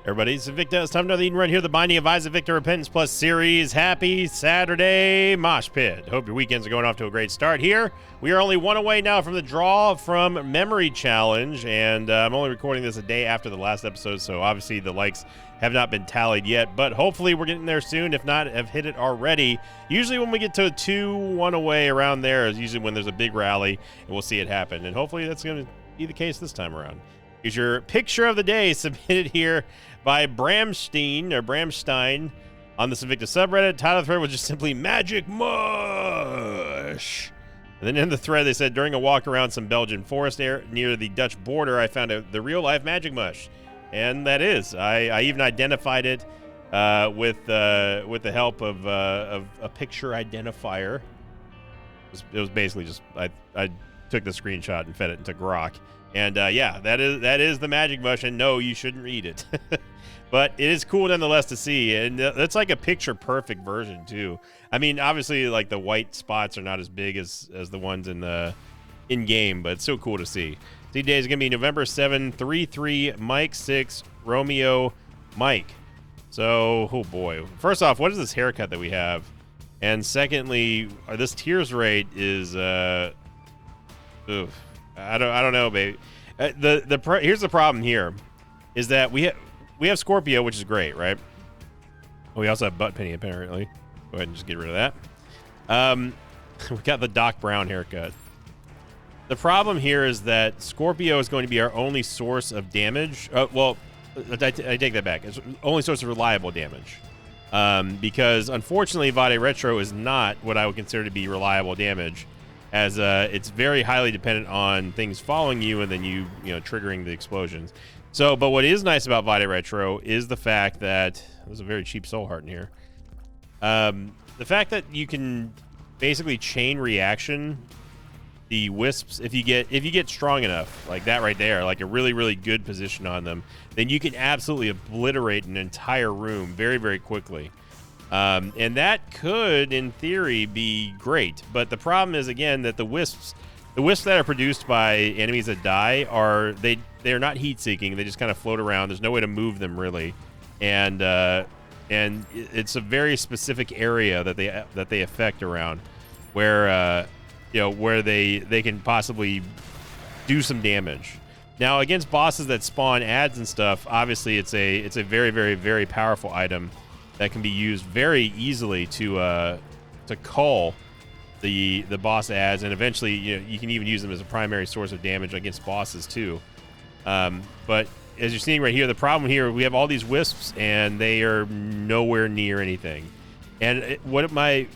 Everybody, it's Victor. It's time to another Eden Run here, the Binding of Isaac Victor Repentance Plus series. Happy Saturday, Mosh Pit. Hope your weekends are going off to a great start here. We are only one away now from the draw from Memory Challenge, and I'm only recording this a day after the last episode, so obviously the likes have not been tallied yet, but hopefully we're getting there soon. If not, have hit it already. Usually when we get to 2-1 away around there is usually when there's a big rally, and we'll see it happen, and hopefully that's going to be the case this time around. Here's your picture of the day submitted here by Bramstein on the Invictus subreddit. Title of the thread was just simply Magic Mush. And then in the thread they said, during a walk around some Belgian forest near the Dutch border, I found the real life Magic Mush. And that is. I even identified it with the help of a picture identifier. It was basically just, I took the screenshot and fed it into Grok. And yeah, that is the Magic Mush, and no, you shouldn't read it. But it is cool nonetheless to see, and that's like a picture-perfect version too. I mean, obviously, like the white spots are not as big as the ones in game, but it's so cool to see. Today is gonna be November 7, 3-3, Mike 6, Romeo, Mike. So, oh boy. First off, what is this haircut that we have? And secondly, this tears rate is I don't know, baby. Here's the problem here, is that we have Scorpio, which is great, right? We also have Butt Penny, apparently. Go ahead and just get rid of that. We got the Doc Brown haircut. The problem here is that Scorpio is going to be our only source of damage. Well, I take that back. It's only source of reliable damage. Because unfortunately, Vade Retro is not what I would consider to be reliable damage, as it's very highly dependent on things following you and then you triggering the explosions. So, but what is nice about Vade Retro is the fact that there's a very cheap soul heart in here. The fact that you can basically chain reaction the wisps if you get strong enough, like that right there, like a really, really good position on them, then you can absolutely obliterate an entire room very, very quickly. And that could, in theory, be great. But the problem is, again, that the wisps that are produced by enemies that die they're not heat-seeking. They just kind of float around. There's no way to move them, really. And it's a very specific area that they affect around, where they can possibly do some damage. Now, against bosses that spawn ads and stuff, obviously it's a very, very, very powerful item that can be used very easily to cull the boss ads, and eventually you can even use them as a primary source of damage against bosses too. But as you're seeing right here, the problem here, we have all these wisps and they are nowhere near anything. And what my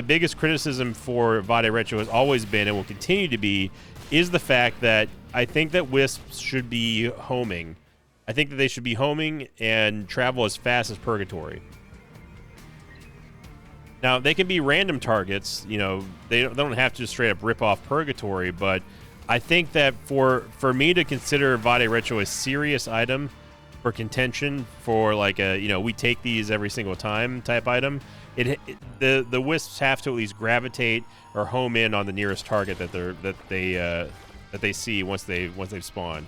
biggest criticism for Vade Retro has always been, and will continue to be, is the fact that I think that wisps should be homing. I think that they should be homing and travel as fast as Purgatory. Now, they can be random targets. They don't have to just straight up rip off Purgatory, but I think that for me to consider Vade Retro a serious item for contention, for like a, we take these every single time type item, the wisps have to at least gravitate or home in on the nearest target that they see once they've spawned.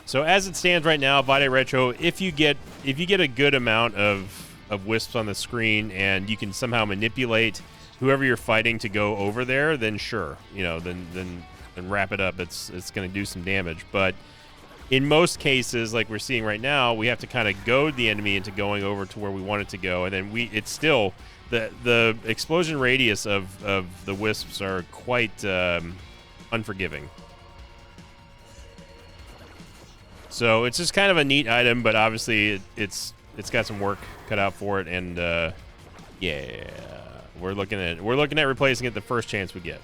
So as it stands right now, Vade Retro, if you get a good amount of wisps on the screen and you can somehow manipulate whoever you're fighting to go over there, then sure, then wrap it up. It's going to do some damage. But in most cases, like we're seeing right now, we have to kind of goad the enemy into going over to where we want it to go, and then it's still the explosion radius of the wisps are quite unforgiving. So it's just kind of a neat item, but obviously it's got some work cut out for it, and yeah, we're looking at replacing it the first chance we get.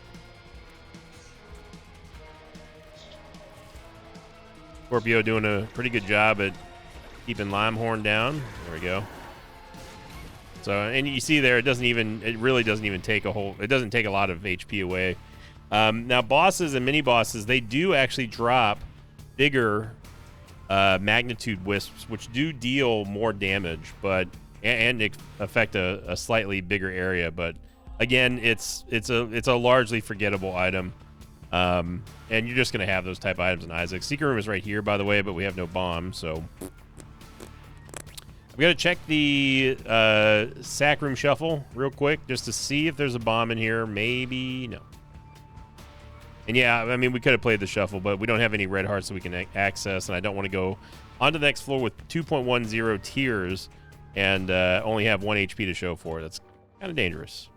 Scorpio doing a pretty good job at keeping Limehorn down. There we go. So, and you see there, it really doesn't even take a lot of HP away. Now, bosses and mini bosses, they do actually drop bigger magnitude wisps, which do deal more damage, and affect a slightly bigger area. But again, it's a largely forgettable item. And you're just going to have those type items in Isaac. Secret room is right here, by the way, but we have no bomb, so... We got to check the sack room shuffle real quick just to see if there's a bomb in here. Maybe no. And yeah, I mean, we could have played the shuffle, but we don't have any red hearts that we can access, and I don't want to go onto the next floor with 2.10 tiers and only have 1 HP to show for it. That's kind of dangerous.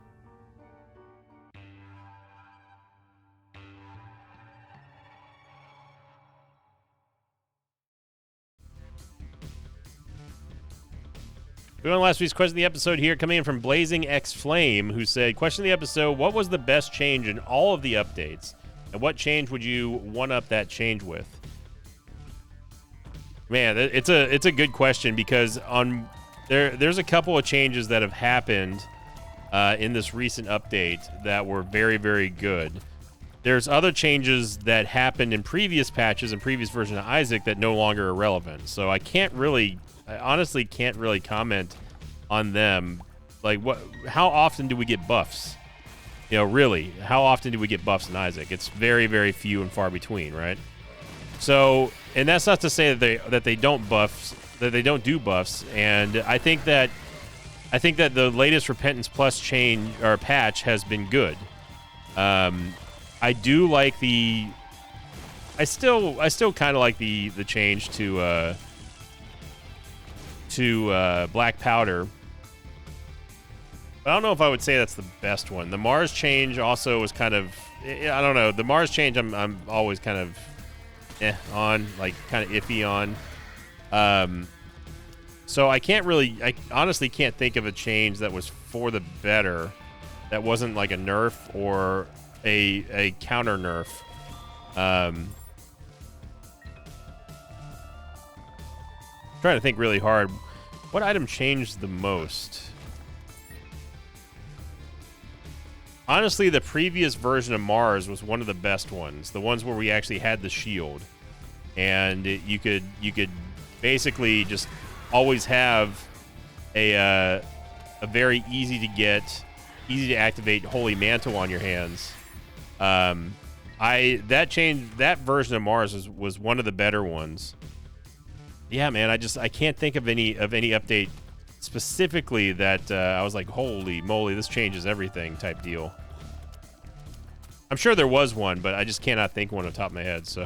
We went on last week's question of the episode here, coming in from Blazing X Flame, who said, question of the episode, what was the best change in all of the updates? And what change would you one-up that change with? Man, it's a good question, because there's a couple of changes that have happened in this recent update that were very, very good. There's other changes that happened in previous patches and previous versions of Isaac that no longer are relevant. So I honestly can't really comment on them. Like, how often do we get buffs? You know, really, how often do we get buffs in Isaac? It's very, very few and far between, right? So, and that's not to say that they don't do buffs. And I think that the latest Repentance Plus change or patch has been good. I do like I still kind of like the change to Black Powder. But I don't know if I would say that's the best one. The Mars change also was kind of, I don't know. The Mars change I'm always kind of on, like kind of iffy on. So I honestly can't think of a change that was for the better that wasn't like a nerf or a counter nerf. Trying to think really hard. What item changed the most? Honestly, the previous version of Mars was one of the best ones. The ones where we actually had the shield, and you could basically just always have a very easy to get, easy to activate Holy Mantle on your hands. That version of Mars was one of the better ones. Yeah, man, I can't think of any update specifically that I was like, holy moly, this changes everything type deal. I'm sure there was one, but I just cannot think one on the top of my head, so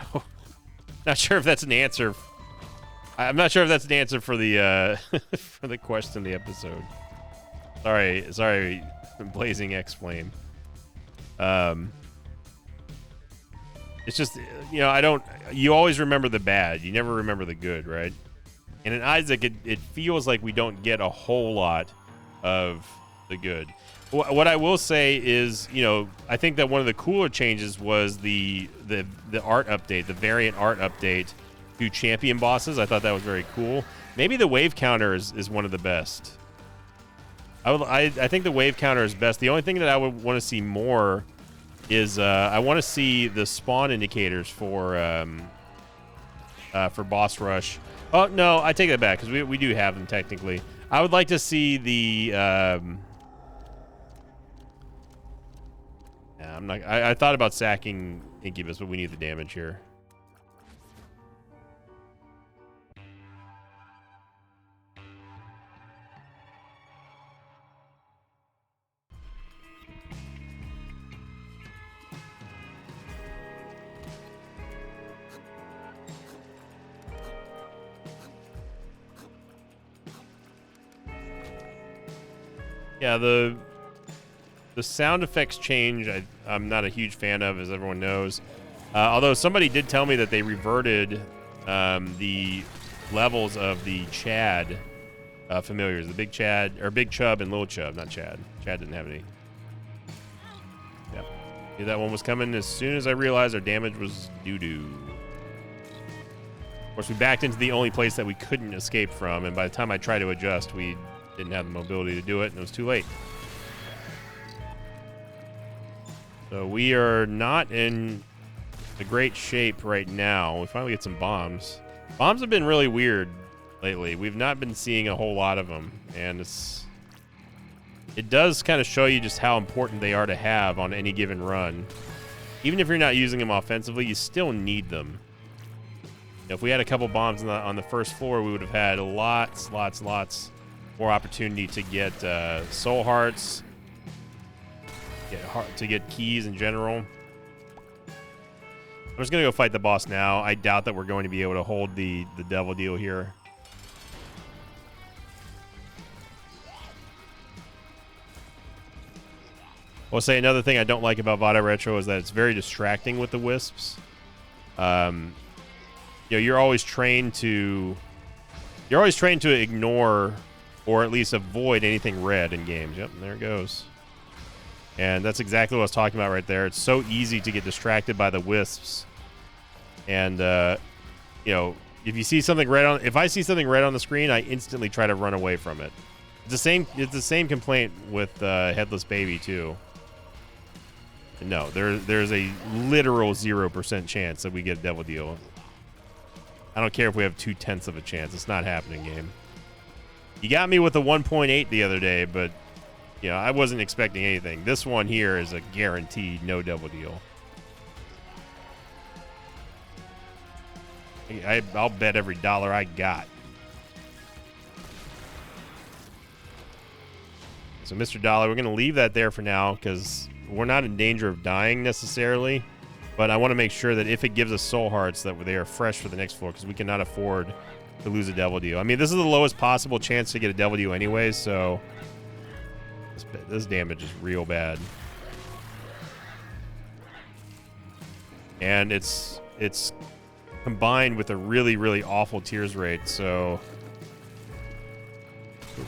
not sure if that's an answer. I'm not sure if that's an answer for the for the question of the episode. Sorry, Blazing X Flame. It's just, you know, you always remember the bad. You never remember the good, right? And in Isaac, it feels like we don't get a whole lot of the good. What I will say is, you know, I think that one of the cooler changes was the art update, the variant art update to champion bosses. I thought that was very cool. Maybe the wave counter is one of the best. I think the wave counter is best. The only thing that I would want to see more is I want to see the spawn indicators for boss rush. Oh no, I take that back, because we do have them technically. I would like to see the. I'm not. I thought about sacking Incubus, but we need the damage here. Yeah, the sound effects change I'm not a huge fan of, as everyone knows. Although somebody did tell me that they reverted the levels of the Chad familiars, the Big Chad, or Big Chub and Little Chub, not Chad. Chad didn't have any. Yep. Knew that one was coming as soon as I realized our damage was doo-doo. Of course, we backed into the only place that we couldn't escape from, and by the time I tried to adjust, we didn't have the mobility to do it, and it was too late. So we are not in a great shape right now. We finally get some bombs. Bombs have been really weird lately. We've not been seeing a whole lot of them, and it does kind of show you just how important they are to have on any given run. Even if you're not using them offensively, you still need them. If we had a couple bombs on the first floor, we would have had lots more opportunity to get soul hearts, to get keys in general. I'm just going to go fight the boss now. I doubt that we're going to be able to hold the devil deal here. I'll say another thing I don't like about Vada Retro is that it's very distracting with the wisps. You're always trained to ignore or at least avoid anything red in games. Yep, there it goes. And that's exactly what I was talking about right there. It's so easy to get distracted by the wisps. And if you see something red if I see something red on the screen, I instantly try to run away from it. It's the same complaint with Headless Baby too. No, there's a literal 0% chance that we get a devil deal. I don't care if we have 0.2 of a chance. It's not happening, game. You got me with the 1.8 the other day, but I wasn't expecting anything. This one here is a guaranteed no devil deal. I'll bet every dollar I got. So, Mr. Dollar, we're going to leave that there for now because we're not in danger of dying necessarily. But I want to make sure that if it gives us soul hearts, that they are fresh for the next floor because we cannot afford to lose a devil deal. I mean, this is the lowest possible chance to get a devil deal anyways, so this damage is real bad. And it's combined with a really, really awful tears rate, so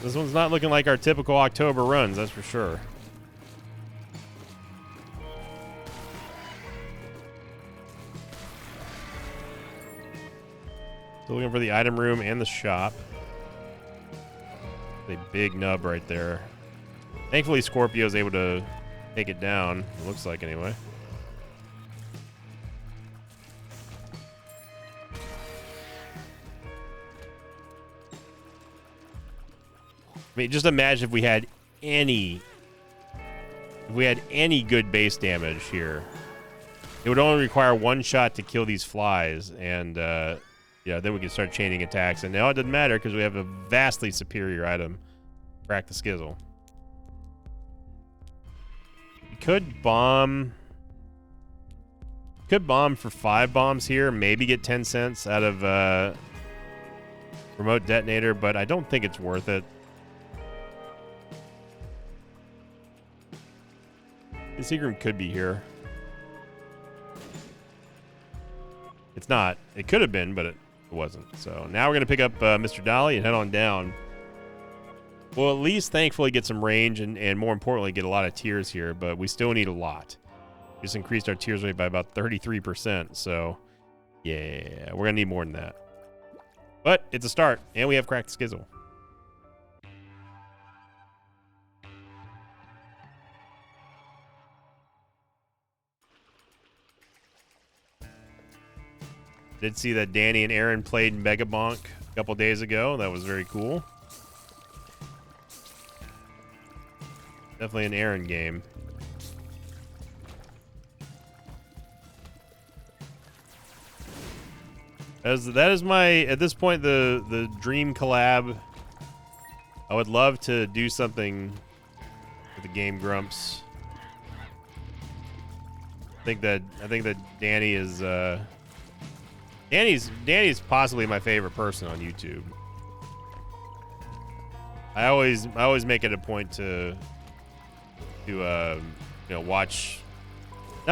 this one's not looking like our typical October runs, that's for sure. Still looking for the item room and the shop. A big nub right there. Thankfully, Scorpio's able to take it down. It looks like, anyway. I mean, just imagine if we had any good base damage here. It would only require one shot to kill these flies, and then we can start chaining attacks. And now it doesn't matter because we have a vastly superior item. Crack the Skizzle. We could bomb for 5 bombs here, maybe get 10 cents out of remote detonator, but I don't think it's worth it. The secret room could be here. It's not. It could have been, but it wasn't. So now we're going to pick up Mr. Dolly and head on down. We'll at least thankfully get some range and more importantly get a lot of tears here, but we still need a lot. We just increased our tears rate by about 33%, so yeah, we're going to need more than that. But it's a start, and we have cracked the Skizzle. Did see that Danny and Aaron played Mega Bonk a couple days ago. That was very cool. Definitely an Aaron game. That is my, at this point, the dream collab. I would love to do something with the Game Grumps. I think that Danny is Danny's possibly my favorite person on YouTube. I always make it a point to watch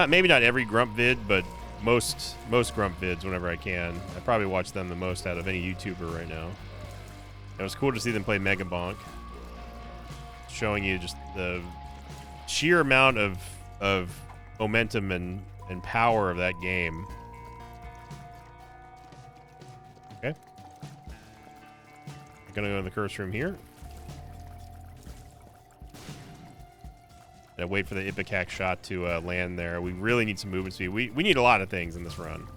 maybe not every Grump vid, but most Grump vids whenever I can. I probably watch them the most out of any YouTuber right now. It was cool to see them play Mega Bonk, showing you just the sheer amount of momentum and power of that game. Okay. I'm gonna go to the curse room here. And wait for the Ipecac shot to land there. We really need some movement speed. We need a lot of things in this run.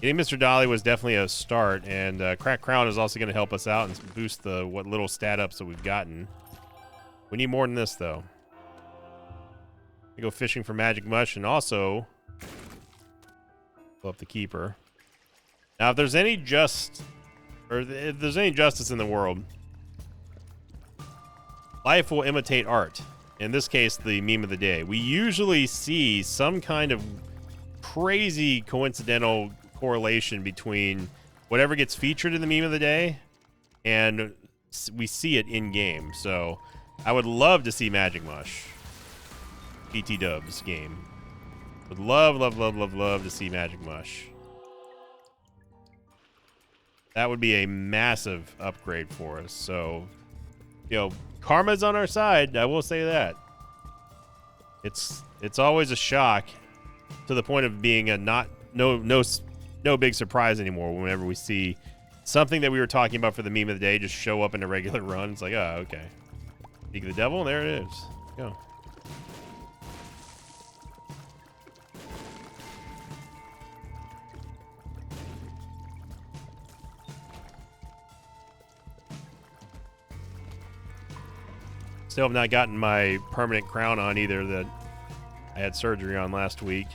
Getting Mr. Dolly was definitely a start, and Crack Crown is also going to help us out and boost what little stat ups that we've gotten. We need more than this, though. I We go fishing for magic mush and also pull up the keeper. Now, if there's any if there's any justice in the world, life will imitate art. In this case, the meme of the day. We usually see some kind of crazy coincidental correlation between whatever gets featured in the meme of the day and we see it in game. So I would love to see Magic Mush, BT Dubs game. Would love to see Magic Mush. That would be a massive upgrade for us. So, you know, karma's on our side. I will say that. It's always a shock to the point of being a no big surprise anymore whenever we see something that we were talking about for the meme of the day just show up in a regular run. It's like, oh, okay. Speak of the devil, there it is. Let's go. Still have not gotten my permanent crown on either that I had surgery on last week.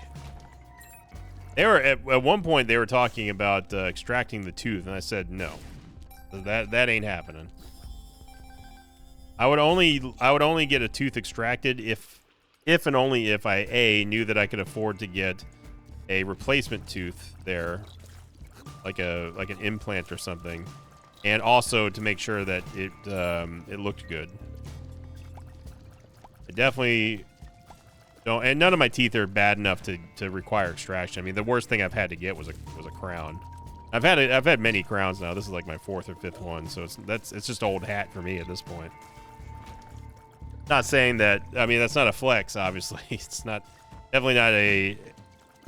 They were at one point they were talking about extracting the tooth, and I said no. That ain't happening. I would only get a tooth extracted if and only if I knew that I could afford to get a replacement tooth there, like an implant or something, and also to make sure that it looked good. I definitely don't, and none of my teeth are bad enough to require extraction. I mean, the worst thing I've had to get was a crown. I've had many crowns now. This is like my 4th or 5th one, so it's just old hat for me at this point. Not saying that, I mean, that's not a flex, obviously. It's not, definitely not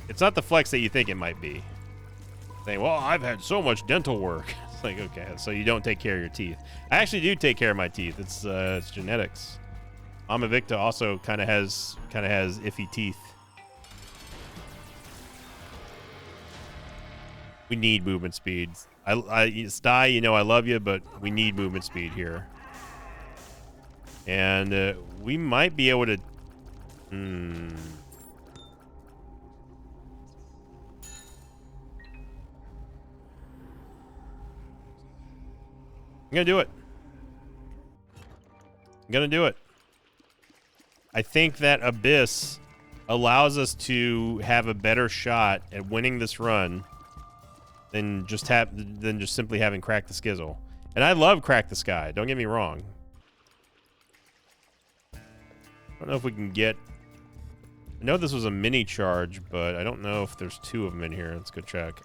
it's not the flex that you think it might be. Saying, well, I've had so much dental work. It's like, okay, so you don't take care of your teeth. I actually do take care of my teeth. It's genetics. Mama Victa also kind of has iffy teeth. We need movement speed. Sty, you know I love you, but we need movement speed here. And we might be able to... I'm gonna do it. I'm gonna do it. I think that Abyss allows us to have a better shot at winning this run than just simply having Crack the Skizzle. And I love Crack the Sky, don't get me wrong. I don't know if we can get... I know this was a mini charge, but I don't know if there's 2 of them in here. Let's go check.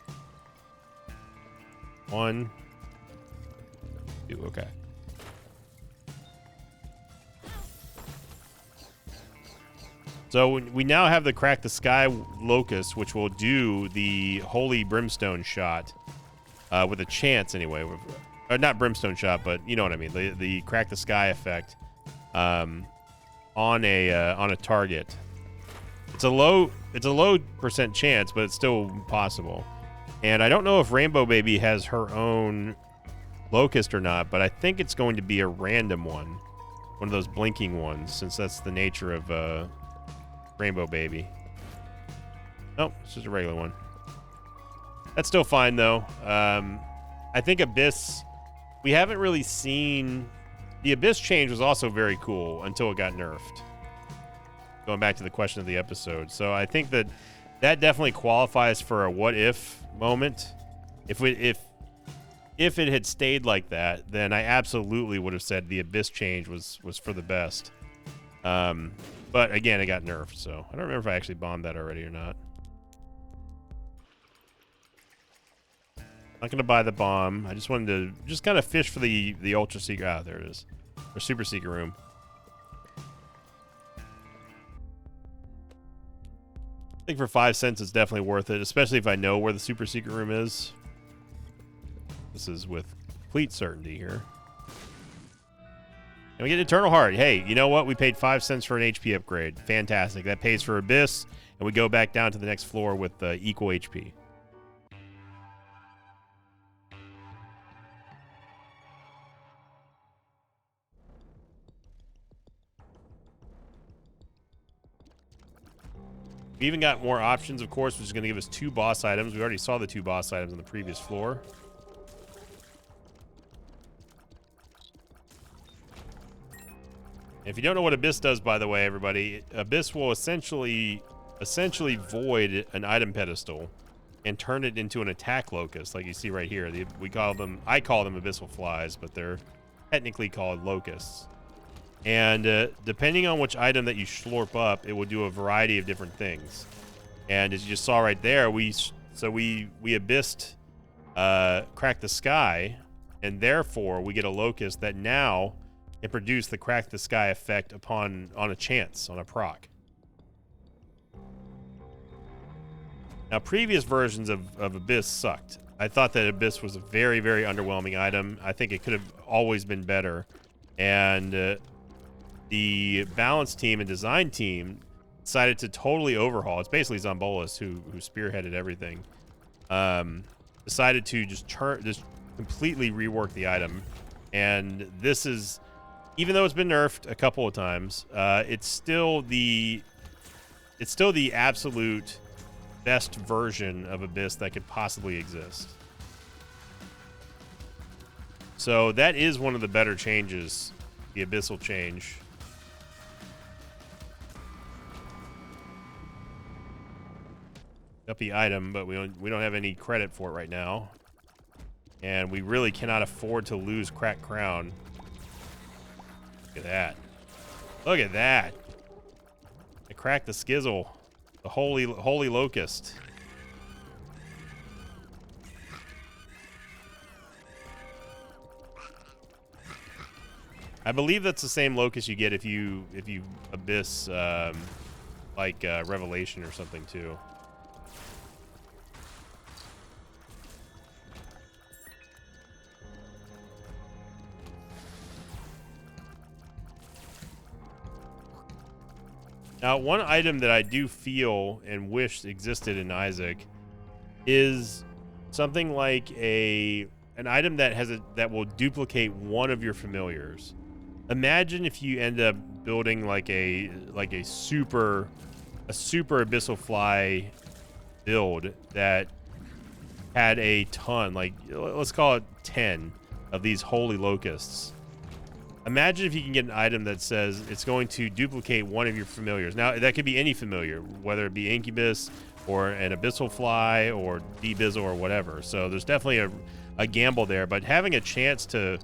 1, 2, okay. So we now have the Crack the Sky Locust, which will do the Holy Brimstone shot with a chance anyway. Not Brimstone shot, but you know what I mean. The Crack the Sky effect on a target. It's a low percent chance, but it's still possible. And I don't know if Rainbow Baby has her own Locust or not, but I think it's going to be a random one of those blinking ones, since that's the nature of Rainbow Baby. Nope, it's just a regular one. That's still fine, though. I think Abyss... We haven't really seen... The Abyss change was also very cool until it got nerfed. Going back to the question of the episode. So I think that definitely qualifies for a what-if moment. If it had stayed like that, then I absolutely would have said the Abyss change was for the best. But again, it got nerfed, so I don't remember if I actually bombed that already or not. Not gonna buy the bomb. I just wanted to just kind of fish for the Ultra Secret. Ah, there it is. Or Super Secret Room. I think for 5 cents it's definitely worth it, especially if I know where the Super Secret Room is. This is with complete certainty here. And we get Eternal Heart. Hey, you know what? We paid 5 cents for an HP upgrade. Fantastic. That pays for Abyss, and we go back down to the next floor with equal HP. We even got more options, of course, which is going to give us 2 boss items. We already saw the 2 boss items on the previous floor. If you don't know what Abyss does, by the way, everybody, Abyss will essentially void an item pedestal and turn it into an attack locust, like you see right here. I call them abyssal flies, but they're technically called locusts. And depending on which item that you slurp up, it will do a variety of different things. And as you just saw right there, we abyssed Crack the Sky, and therefore we get a locust that now can produce the Crack the Sky effect on a chance, on a proc. Now, previous versions of Abyss sucked. I thought that Abyss was a very, very underwhelming item. I think it could have always been better. And the balance team and design team decided to totally overhaul. It's basically Zombolis who spearheaded everything. Decided to just completely rework the item. And this is, even though it's been nerfed a couple of times, it's still the absolute best version of Abyss that could possibly exist. So that is one of the better changes, the Abyssal change. Up the item, but we don't have any credit for it right now, and we really cannot afford to lose Crack Crown. Look at that! Look at that! I cracked the Skizzle. The holy locust. I believe that's the same locust you get if you abyss Revelation or something too. Now, one item that I do feel and wish existed in Isaac is something like an item that will duplicate one of your familiars. Imagine if you end up building like a super abyssal fly build that had a ton, like let's call it 10 of these holy locusts. Imagine if you can get an item that says it's going to duplicate one of your familiars. Now, that could be any familiar, whether it be Incubus or an Abyssal Fly or D-Bizzle or whatever. So there's definitely a gamble there. But having a chance to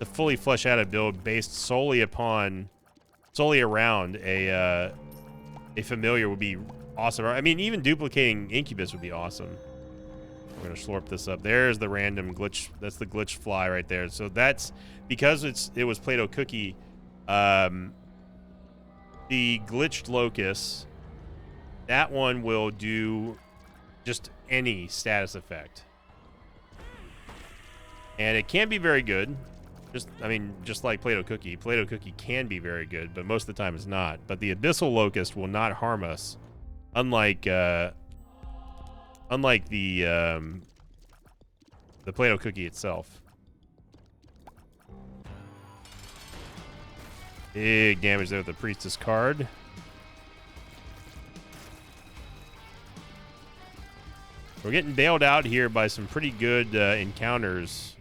fully flesh out a build based solely around a familiar would be awesome. I mean, even duplicating Incubus would be awesome. We're going to slurp this up. There's the random glitch. That's the glitch fly right there. So that's because it was Play-Doh Cookie. The glitched locust, that one will do just any status effect. And it can be very good. Just like Play-Doh Cookie. Play-Doh Cookie can be very good, but most of the time it's not. But the Abyssal Locust will not harm us. Unlike the Play-Doh Cookie itself. Big damage there with the Priestess card. We're getting bailed out here by some pretty good encounters.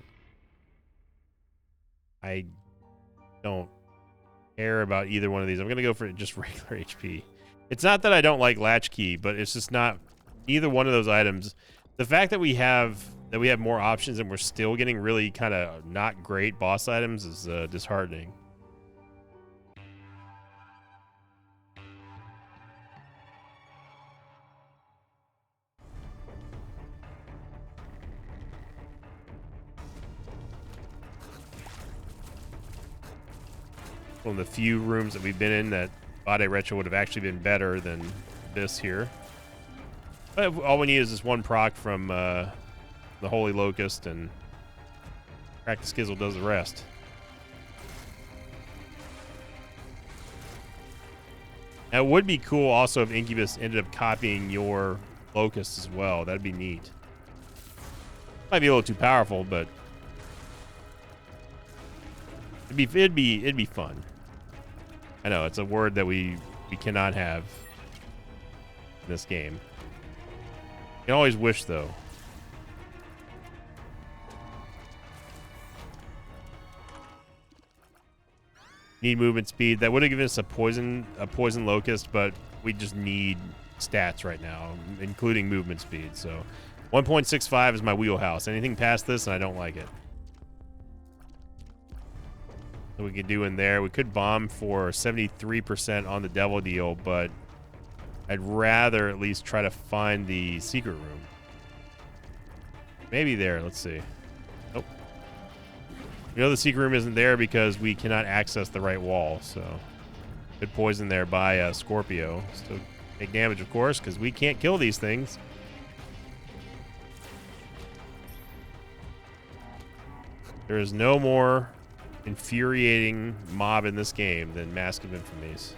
I don't care about either one of these. I'm going to go for just regular HP. It's not that I don't like Latchkey, but it's just not either one of those items. The fact that we have more options and we're still getting really kind of not great boss items is disheartening. One of the few rooms that we've been in that Bade Retro would have actually been better than this here. But all we need is this one proc from the Holy Locust, and Crack the Skizzle does the rest. Now, it would be cool also if Incubus ended up copying your Locust as well. That'd be neat. Might be a little too powerful, but it'd be fun. I know it's a word that we cannot have. in this game. You can always wish, though. Need movement speed. That would have given us a poison locust, but we just need stats right now, including movement speed. So 1.65 is my wheelhouse. Anything past this, and I don't like it. So we could do in there. We could bomb for 73% on the devil deal, but I'd rather at least try to find the secret room. Maybe there. Let's see. Nope. We know the secret room isn't there because we cannot access the right wall, so good poison there by Scorpio. Still take damage, of course, because we can't kill these things. There is no more infuriating mob in this game than Mask of Infamies.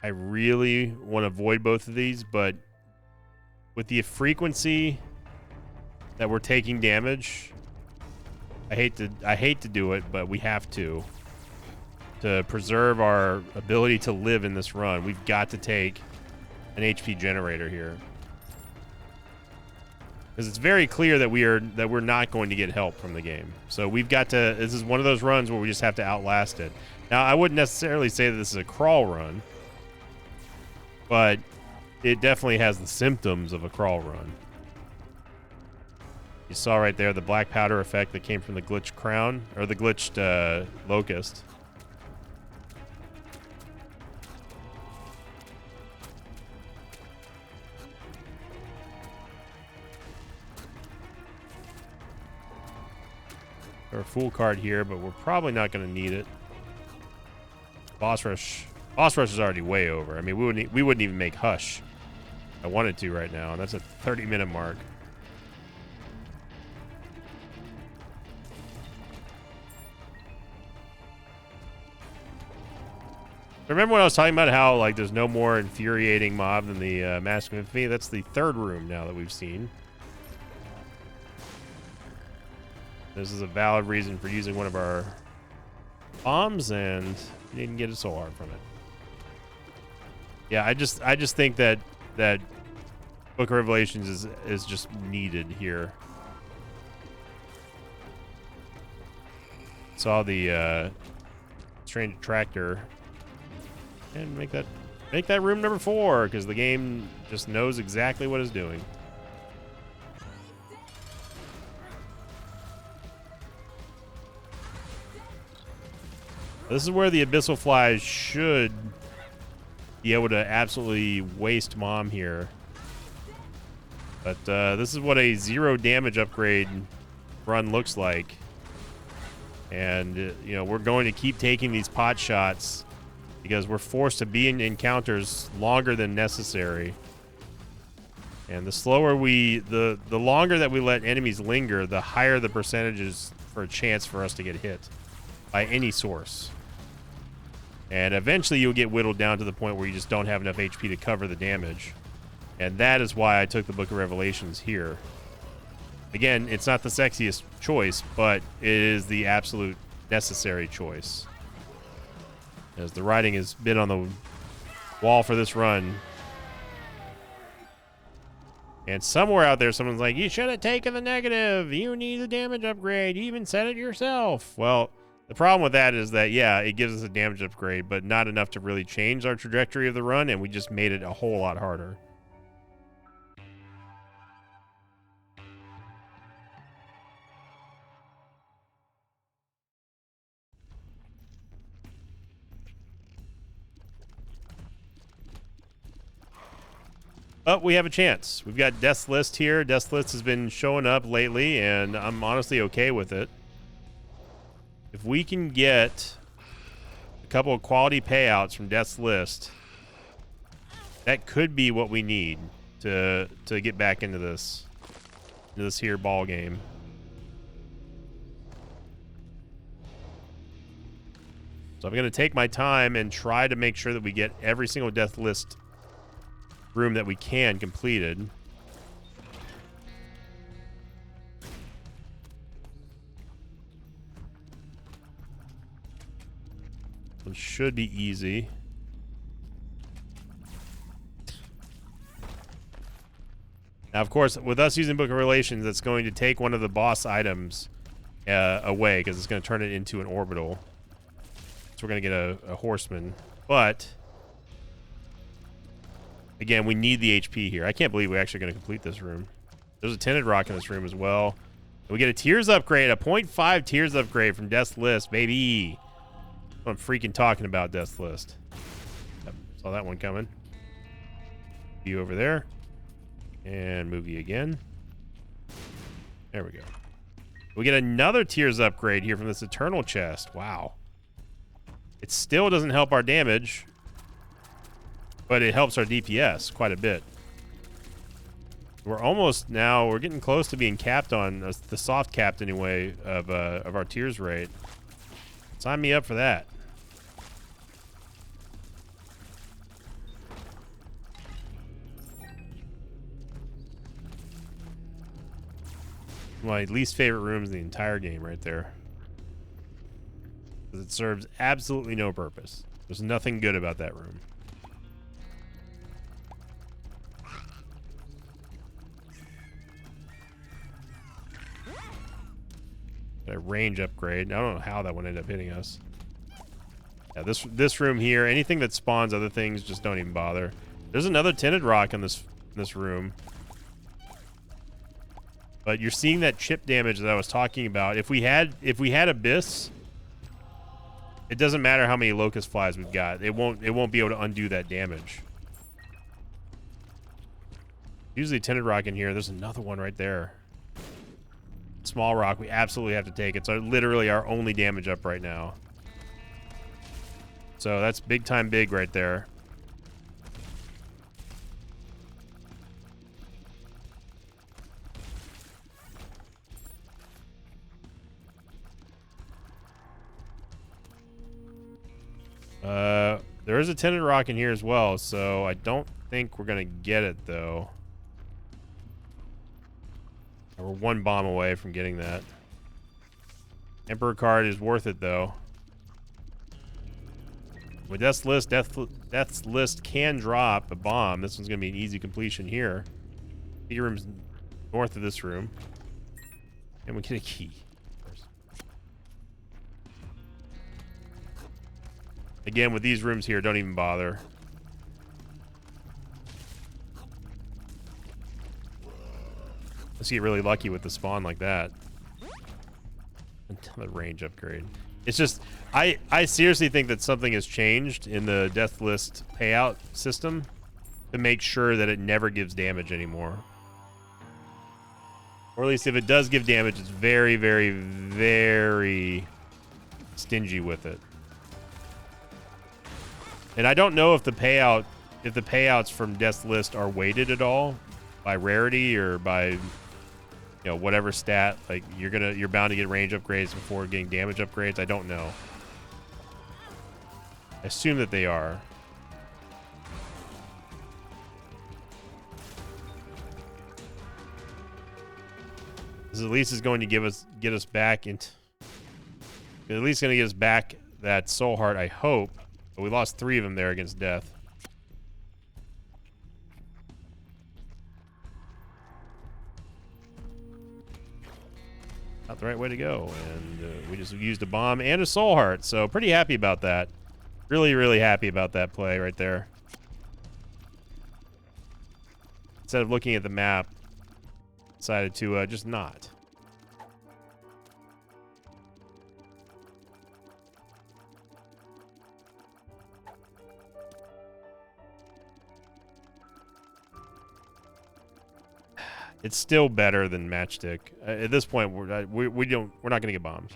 I really want to avoid both of these, but with the frequency that we're taking damage, I hate to do it, but we have to preserve our ability to live in this run. We've got to take an HP generator here, because it's very clear that we're not going to get help from the game. So we've got to. This is one of those runs where we just have to outlast it. Now, I wouldn't necessarily say that this is a crawl run, but it definitely has the symptoms of a crawl run. You saw right there the black powder effect that came from the glitched crown, or the glitched locust. Our full card here, but we're probably not going to need it. Boss rush is already way over. I mean, we wouldn't even make Hush. I wanted to right now, and that's a 30-minute mark. Remember when I was talking about how like there's no more infuriating mob than the Mask of Infamy? That's the third room now that we've seen. This is a valid reason for using one of our bombs, and we didn't get a soul heart from it. Yeah, I just think that Book of Revelations is just needed here. Saw the strange tractor, and make that room number 4, because the game just knows exactly what it's doing. This is where the Abyssal Flies should be able to absolutely waste Mom here. But this is what a 0 damage upgrade run looks like. And, you know, we're going to keep taking these pot shots because we're forced to be in encounters longer than necessary. And the slower the longer that we let enemies linger, the higher the percentages for a chance for us to get hit by any source. And eventually you'll get whittled down to the point where you just don't have enough HP to cover the damage. And that is why I took the Book of Revelations here. Again, it's not the sexiest choice, but it is the absolute necessary choice. As the writing has been on the wall for this run. And somewhere out there, someone's like, you should have taken the negative. You need a damage upgrade. You even said it yourself. Well, the problem with that is that, yeah, it gives us a damage upgrade, but not enough to really change our trajectory of the run, and we just made it a whole lot harder. But we have a chance. We've got Death's List here. Death's List has been showing up lately, and I'm honestly okay with it. If we can get a couple of quality payouts from Death's List, that could be what we need to get back into this here ball game. So I'm going to take my time and try to make sure that we get every single Death List room that we can completed. should be easy. Now, of course, with us using Book of Relations, it's going to take one of the boss items away because it's going to turn it into an orbital. So we're going to get a horseman. But, again, we need the HP here. I can't believe we're actually going to complete this room. There's a tinted rock in this room as well. And we get a Tears upgrade, a 0.5 Tears upgrade from Death's List, baby. That's what I'm freaking talking about, Death's List. Yep, saw that one coming. You over there. And move you again. There we go. We get another Tears upgrade here from this Eternal chest. Wow. It still doesn't help our damage, but it helps our DPS quite a bit. We're almost now, we're getting close to being capped on the soft capped anyway of our Tears rate. Sign me up for that. My least favorite rooms in the entire game right there. Because it serves absolutely no purpose. There's nothing good about that room. A range upgrade. I don't know how that one ended up hitting us. Yeah, this room here, anything that spawns other things, just don't even bother. There's another tinted rock in this room. But you're seeing that chip damage that I was talking about. If we had Abyss, it doesn't matter how many locust flies we've got. It won't be able to undo that damage. Usually tinted rock in here. There's another one right there. Small rock. We absolutely have to take it. It's literally our only damage up right now. So that's big time big right there. There is a tinted rock in here as well, so I don't think we're gonna get it though. We're one bomb away from getting that. Emperor card is worth it though. With Death's List can drop a bomb. This one's gonna be an easy completion here. The room's north of this room, and we get a key. Again, with these rooms here, don't even bother. Let's get really lucky with the spawn like that. Until the range upgrade. It's just, I seriously think that something has changed in the Death List payout system to make sure that it never gives damage anymore. Or at least if it does give damage, it's very, very, very stingy with it. And I don't know if the payouts from Death's List are weighted at all by rarity or by, you know, whatever stat. Like you're bound to get range upgrades before getting damage upgrades. I don't know. I assume that they are. This at least is going to get us back into. At least going to get us back that soul heart, I hope. But we lost 3 of them there against Death. Not the right way to go. And we just used a bomb and a soul heart. So pretty happy about that. Really, really happy about that play right there. Instead of looking at the map, decided to just not. It's still better than Matchstick. At this point, we're not going to get bombs.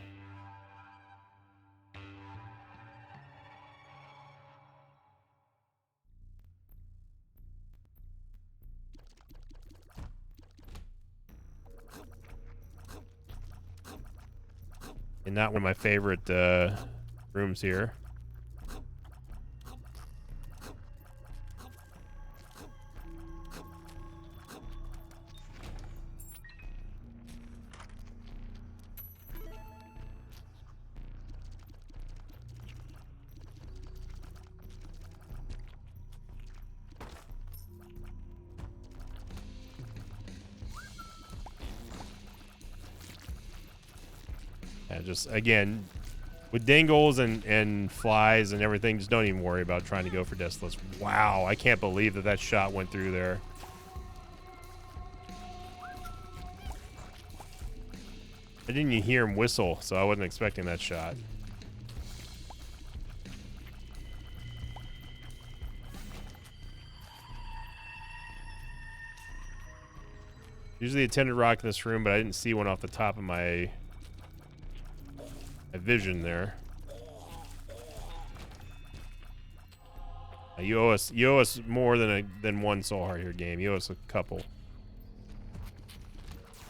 And not one of my favorite rooms here. Yeah, just again, with dingles and flies and everything, just don't even worry about trying to go for Deathless. Wow, I can't believe that that shot went through there. I didn't even hear him whistle, so I wasn't expecting that shot. Usually a tinted rock in this room, but I didn't see one off the top of my vision there. You owe us more than one soul heart here, game. You owe us a couple.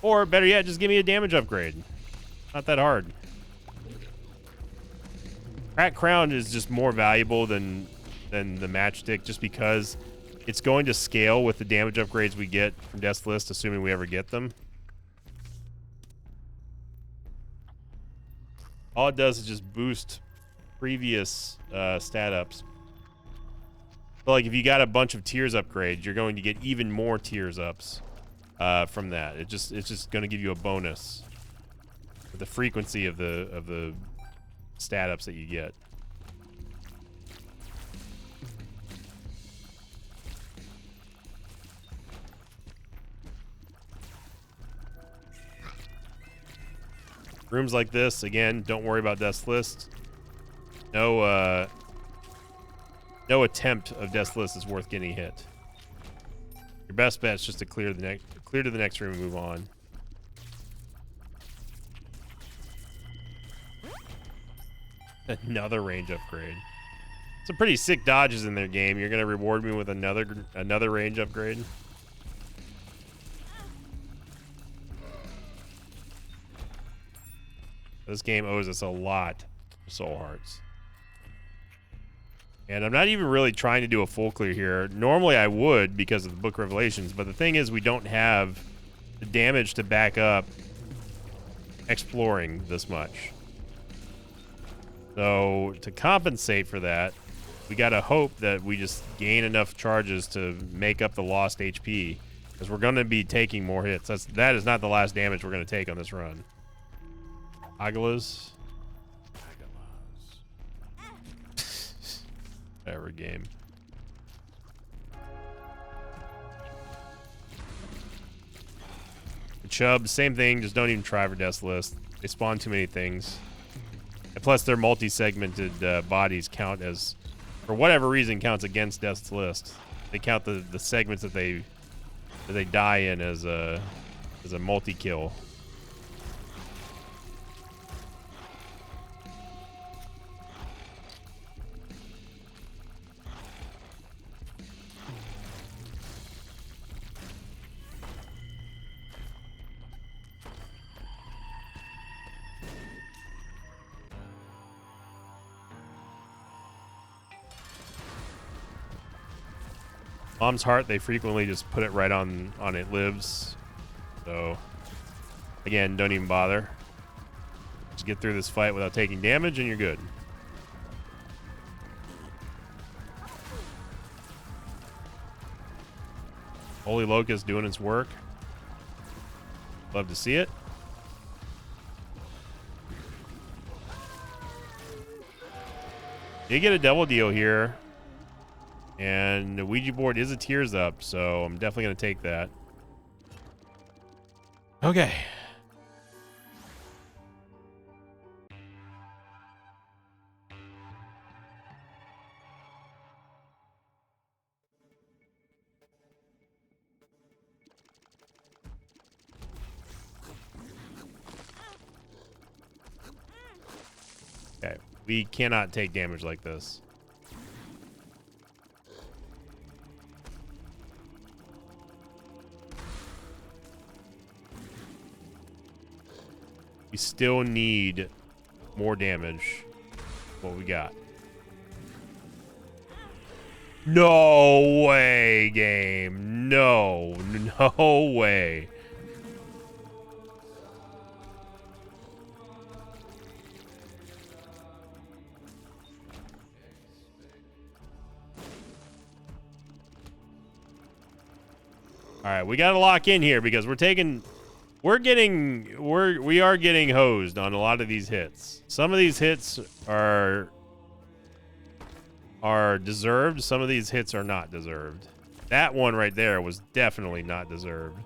Or better yet, just give me a damage upgrade. Not that hard. Cracked Crown is just more valuable than the matchstick, just because it's going to scale with the damage upgrades we get from Death's List, assuming we ever get them. All it does is just boost previous stat ups. But like if you got a bunch of tiers upgrades, you're going to get even more tiers ups from that. It's just going to give you a bonus with the frequency of the stat ups that you get. Rooms like this, again, don't worry about Death's List. No attempt of Death's List is worth getting hit. Your best bet is just to clear to the next room and move on. Another range upgrade. Some pretty sick dodges in their game. You're gonna reward me with another range upgrade. This game owes us a lot of soul hearts. And I'm not even really trying to do a full clear here. Normally I would because of the Book of Revelations, but the thing is we don't have the damage to back up exploring this much. So to compensate for that, we gotta hope that we just gain enough charges to make up the lost HP, because we're gonna be taking more hits. That is not the last damage we're gonna take on this run. Agalas. Whatever game. Chubb, same thing, just don't even try for Death's List. They spawn too many things. And plus their multi-segmented bodies count as, for whatever reason, counts against Death's List. They count the segments that they die in as a multi-kill. Mom's Heart, they frequently just put it right on It Lives. So, again, don't even bother. Just get through this fight without taking damage and you're good. Holy Locust doing its work. Love to see it. You get a double deal here. And the Ouija board is a tiers up, so I'm definitely going to take that. Okay. Okay, we cannot take damage like this. We still need more damage. What we got? No way, game. No way. All right, we got to lock in here because we're taking we are getting hosed on a lot of these hits. Some of these hits are deserved. Some of these hits are not deserved. That one right there was definitely not deserved.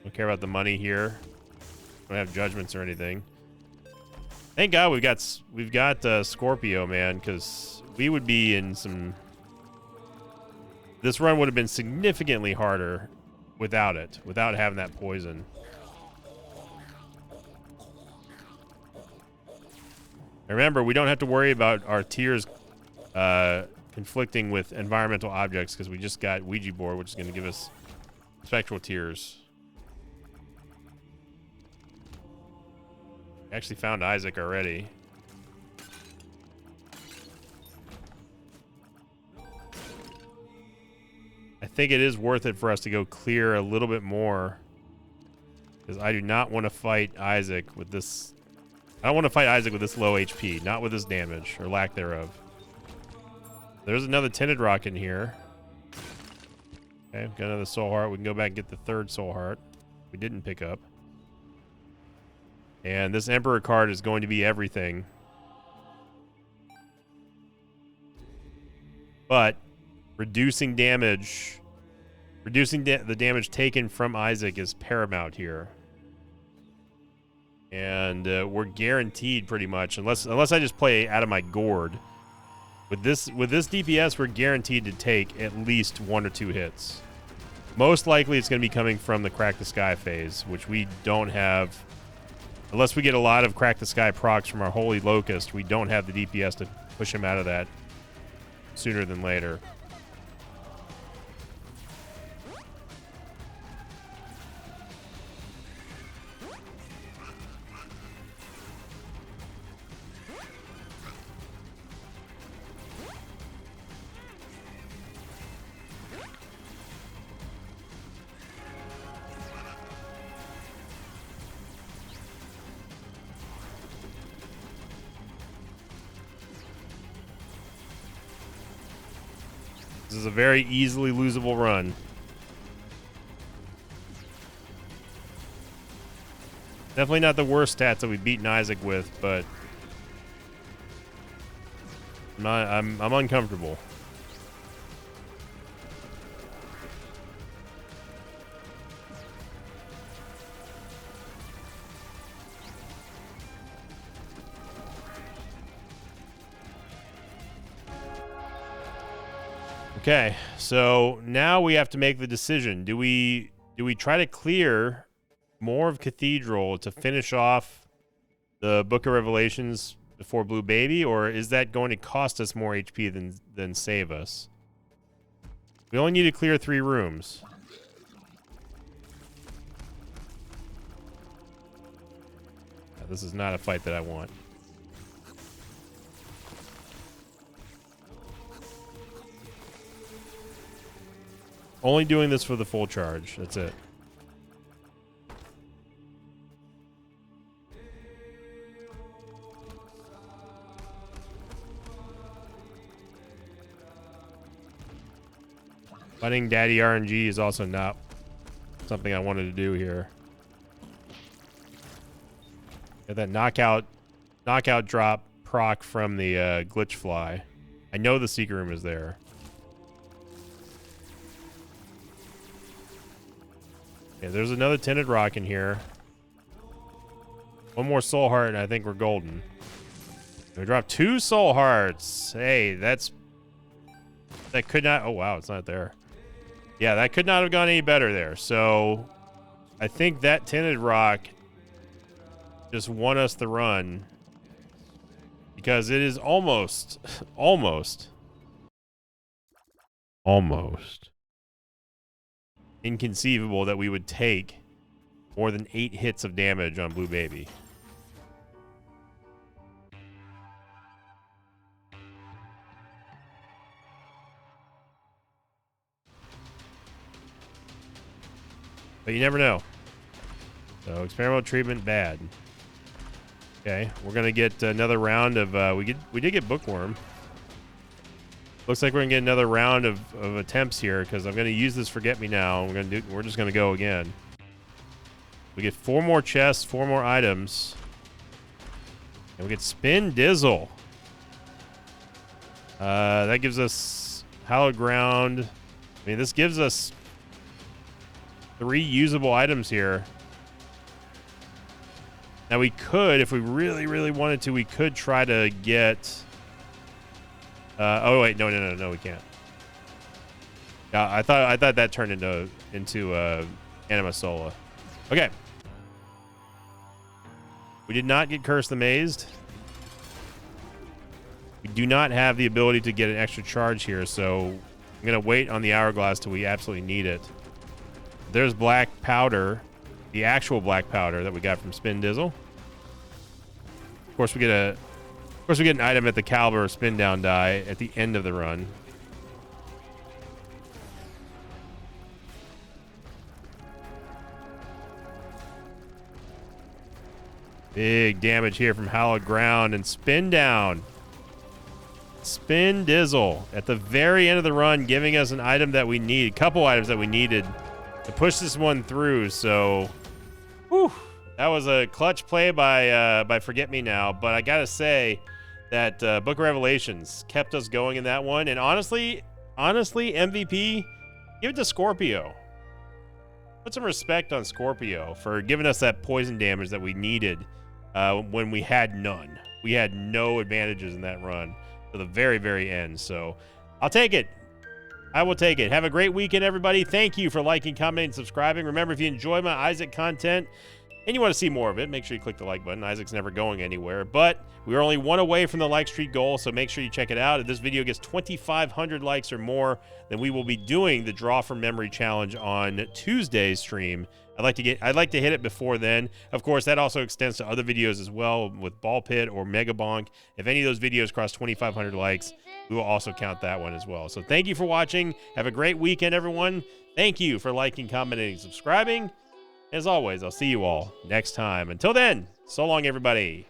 Don't care about the money here. Don't have judgments or anything. Thank God we've got Scorpio, man, because we would be in some. This run would have been significantly harder without it, without having that poison. Remember, we don't have to worry about our tiers conflicting with environmental objects because we just got Ouija board, which is going to give us spectral tears. Actually found Isaac already. I think it is worth it for us to go clear a little bit more, because I do not want to fight Isaac with this. I don't want to fight Isaac with this low HP, not with this damage or lack thereof. There's another tinted rock in here. Okay, got another soul heart. We can go back and get the third soul heart we didn't pick up. And this Emperor card is going to be everything. But reducing damage, the damage taken from Isaac is paramount here. And we're guaranteed pretty much, unless I just play out of my gourd. With this DPS, we're guaranteed to take at least 1 or 2 hits. Most likely it's going to be coming from the Crack the Sky phase, which we don't have. Unless we get a lot of Crack the Sky procs from our Holy Locust, we don't have the DPS to push him out of that sooner than later. This is a very easily losable run. Definitely not the worst stats that we've beaten Isaac with, but I'm uncomfortable. Okay, so now we have to make the decision. Do we try to clear more of Cathedral to finish off the Book of Revelations before Blue Baby, or is that going to cost us more HP than save us? We only need to clear 3 rooms. This is not a fight that I want. Only doing this for the full charge. That's it. Fighting Daddy RNG is also not something I wanted to do here. Get that knockout drop proc from the glitch fly. I know the secret room is there. Okay, there's another tinted rock in here. 1 more soul heart, and I think we're golden. We dropped 2 soul hearts. Hey, that could not. Oh wow, it's not there. Yeah, that could not have gone any better there. So, I think that tinted rock just won us the run, because it is almost inconceivable that we would take more than 8 hits of damage on Blue Baby. But you never know. So experimental treatment bad. Okay, we're gonna get another round of we did get Bookworm. Looks like we're gonna get another round of attempts here because I'm gonna use this Forget Me Now. We're just gonna go again. We get 4 more chests, 4 more items, and we get Spin Dizzle. That gives us Hallowed Ground. I mean, this gives us 3 usable items here. Now we could, if we really, really wanted to, we could try to get. Oh wait, no, we can't. I thought that turned into Anima Sola. Okay. We did not get Curse the Mazed. We do not have the ability to get an extra charge here, so I'm gonna wait on the hourglass till we absolutely need it. There's black powder, the actual black powder that we got from Spin Dizzle. Of course, we get an item at the caliber of Spin Down die at the end of the run. Big damage here from Hallowed Ground and Spin Down. Spin Dizzle at the very end of the run, giving us an item that we need, a couple items that we needed to push this one through. So, whew, that was a clutch play by Forget Me Now. But I gotta say that Book of Revelations kept us going in that one. And honestly, MVP, give it to Scorpio. Put some respect on Scorpio for giving us that poison damage that we needed when we had none. We had no advantages in that run to the very, very end. So I'll take it. I will take it. Have a great weekend, everybody. Thank you for liking, commenting, and subscribing. Remember, if you enjoy my Isaac content and you want to see more of it, make sure you click the like button. Isaac's never going anywhere, but we're only 1 away from the like streak goal, so make sure you check it out. If this video gets 2,500 likes or more, then we will be doing the Draw from Memory challenge on Tuesday's stream. I'd like to hit it before then. Of course, that also extends to other videos as well with Ball Pit or Mega Bonk. If any of those videos cross 2,500 likes, we will also count that one as well. So thank you for watching. Have a great weekend, everyone. Thank you for liking, commenting, and subscribing. As always, I'll see you all next time. Until then, so long, everybody.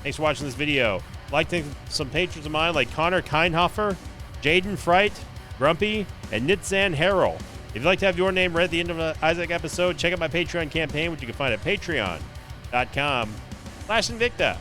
Thanks for watching this video. Like to some patrons of mine like Connor Kindhofer, Jaden Fright, Grumpy, and Nitzan Harrell. If you'd like to have your name read at the end of an Isaac episode, check out my Patreon campaign, which you can find at patreon.com/Invicta.